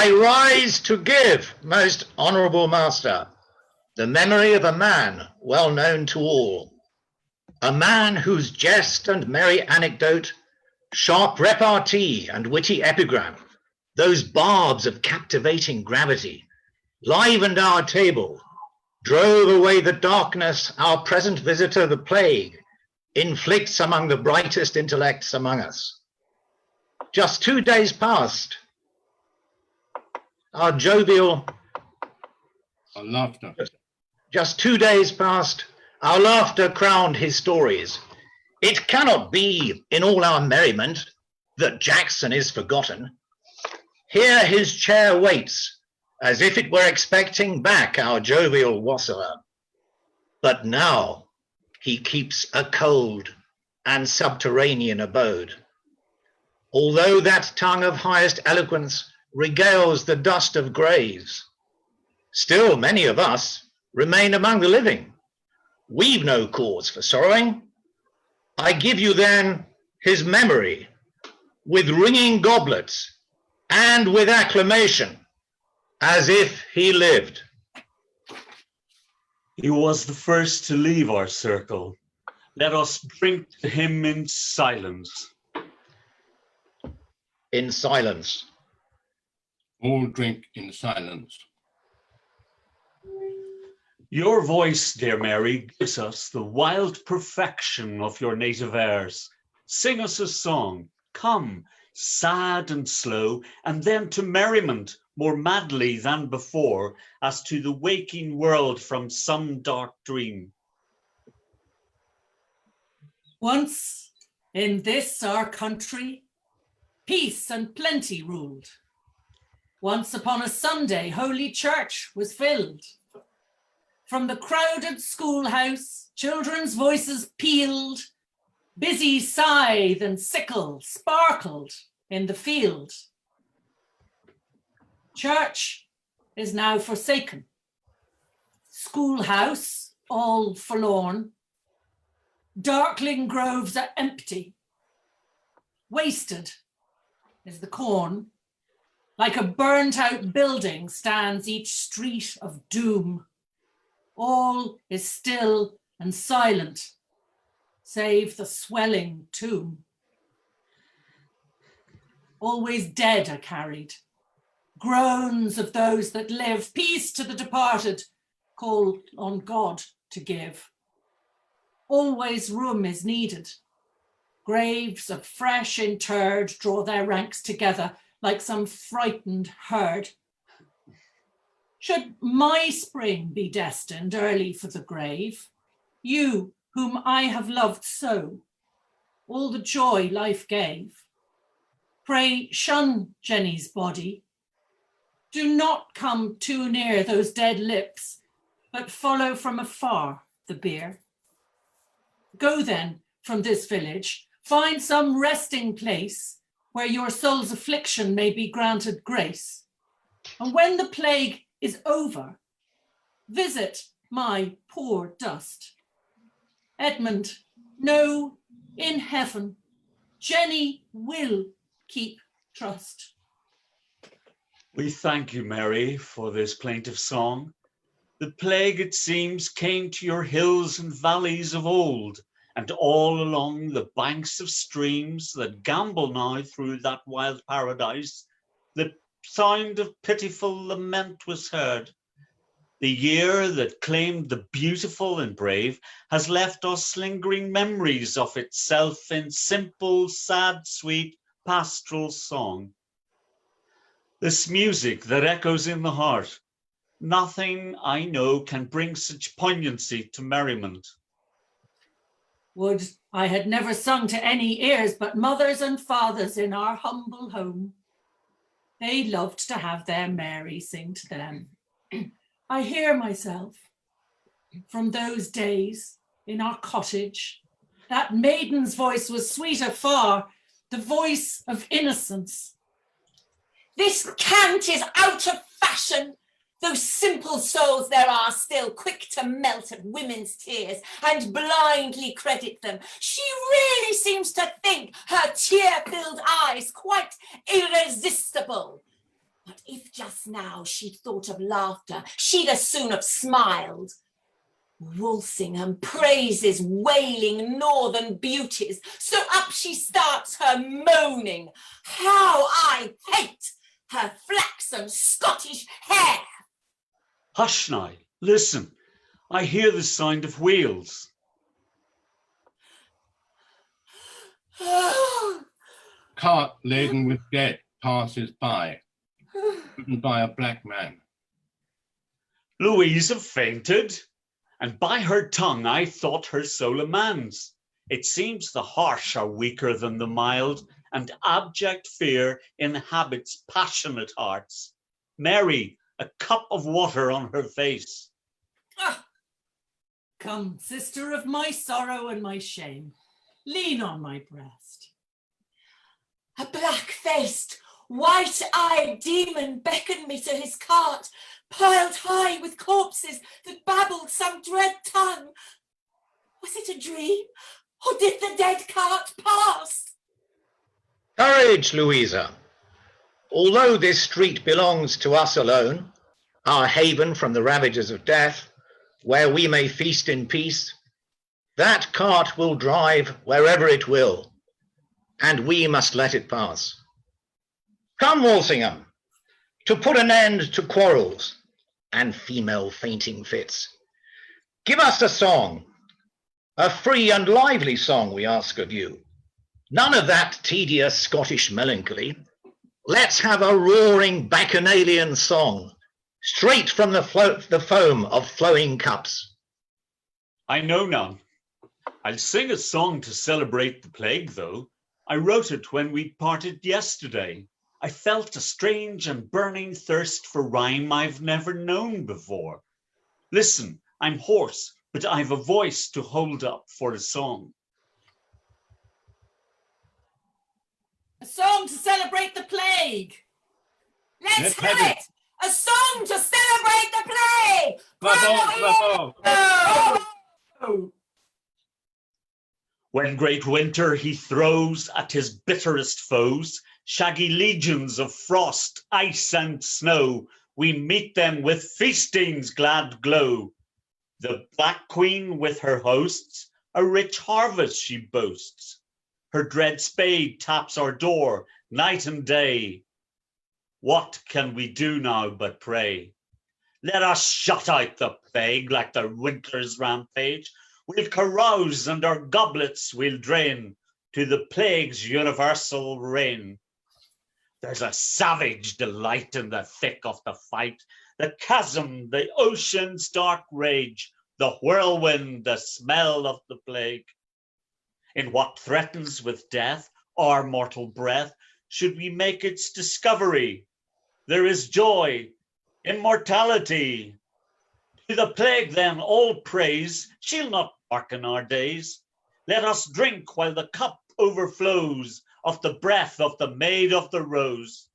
I rise to give, most honourable master, the memory of a man well known to all, a man whose jest and merry anecdote, sharp repartee and witty epigram, those barbs of captivating gravity, livened our table, drove away the darkness our present visitor, the plague, inflicts among the brightest intellects among us. Just 2 days past, our jovial laughter. Just 2 days past, our laughter crowned his stories. It cannot be in all our merriment that Jackson is forgotten. Here his chair waits, as if it were expecting back our jovial wassail. But now he keeps a cold and subterranean abode. Although that tongue of highest eloquence regales the dust of graves, still many of us remain among the living. We've no cause for sorrowing. I give you then his memory, with ringing goblets and with acclamation, as if he lived. He was the first to leave our circle. Let us drink to him in silence. In silence. All drink in silence. Your voice, dear Mary, gives us the wild perfection of your native airs. Sing us a song, come, sad and slow, and then to merriment more madly than before, as to the waking world from some dark dream. Once in this our country, peace and plenty ruled. Once upon a Sunday, Holy Church was filled. From the crowded schoolhouse, children's voices pealed, busy scythe and sickle sparkled in the field. Church is now forsaken, schoolhouse all forlorn, darkling groves are empty, wasted is the corn. Like a burnt out building stands each street of doom. All is still and silent, save the swelling tomb. Always dead are carried, groans of those that live, peace to the departed, call on God to give. Always room is needed. Graves of fresh interred draw their ranks together like some frightened herd. Should my spring be destined early for the grave, you whom I have loved so, all the joy life gave, pray shun Jenny's body. Do not come too near those dead lips, but follow from afar the bier. Go then from this village, find some resting place where your soul's affliction may be granted grace. And when the plague is over, visit my poor dust. Edmund, know in heaven, Jenny will keep trust. We thank you, Mary, for this plaintive song. The plague, it seems, came to your hills and valleys of old, and all along the banks of streams that gambol now through that wild paradise, the sound of pitiful lament was heard. The year that claimed the beautiful and brave has left us lingering memories of itself in simple, sad, sweet, pastoral song. This music that echoes in the heart, nothing I know can bring such poignancy to merriment. Would I had never sung to any ears but mothers and fathers in our humble home. They loved to have their Mary sing to them. I hear myself from those days in our cottage. That maiden's voice was sweeter far, the voice of innocence. This cant is out of fashion. Those simple souls there are still, quick to melt at women's tears and blindly credit them. She really seems to think her tear-filled eyes quite irresistible. But if just now she'd thought of laughter, she'd as soon have smiled. Walsingham praises wailing northern beauties, so up she starts her moaning. How I hate her flaxen Scottish hair! Hush now, listen, I hear the sound of wheels. Cart laden with dead passes by, driven by a black man. Louise have fainted, and by her tongue I thought her soul a man's. It seems the harsh are weaker than the mild, and abject fear inhabits passionate hearts. Mary, a cup of water on her face. Come, sister of my sorrow and my shame, lean on my breast. A black-faced, white-eyed demon beckoned me to his cart, piled high with corpses that babbled some dread tongue. Was it a dream, or did the dead cart pass? Courage, Louisa. Although this street belongs to us alone, our haven from the ravages of death, where we may feast in peace, that cart will drive wherever it will, and we must let it pass. Come, Walsingham, to put an end to quarrels and female fainting fits. Give us a song, a free and lively song we ask of you. None of that tedious Scottish melancholy. Let's have a roaring bacchanalian song, straight from the foam of flowing cups. I know none. I'll sing a song to celebrate the plague, though. I wrote it when we parted yesterday. I felt a strange and burning thirst for rhyme I've never known before. Listen, I'm hoarse, but I've a voice to hold up for a song. A song to celebrate the plague. Let's have it! A song to celebrate the plague! Bravo, bravo. When great winter he throws at his bitterest foes, shaggy legions of frost, ice and snow, we meet them with feasting's glad glow. The Black Queen with her hosts, a rich harvest she boasts. Her dread spade taps our door night and day. What can we do now but pray? Let us shut out the plague like the winter's rampage. We'll carouse and our goblets we'll drain to the plague's universal reign. There's a savage delight in the thick of the fight, the chasm, the ocean's dark rage, the whirlwind, the smell of the plague. In what threatens with death, our mortal breath, should we make its discovery? There is joy, immortality. To the plague then all praise, she'll not darken our days. Let us drink while the cup overflows of the breath of the Maid of the Rose.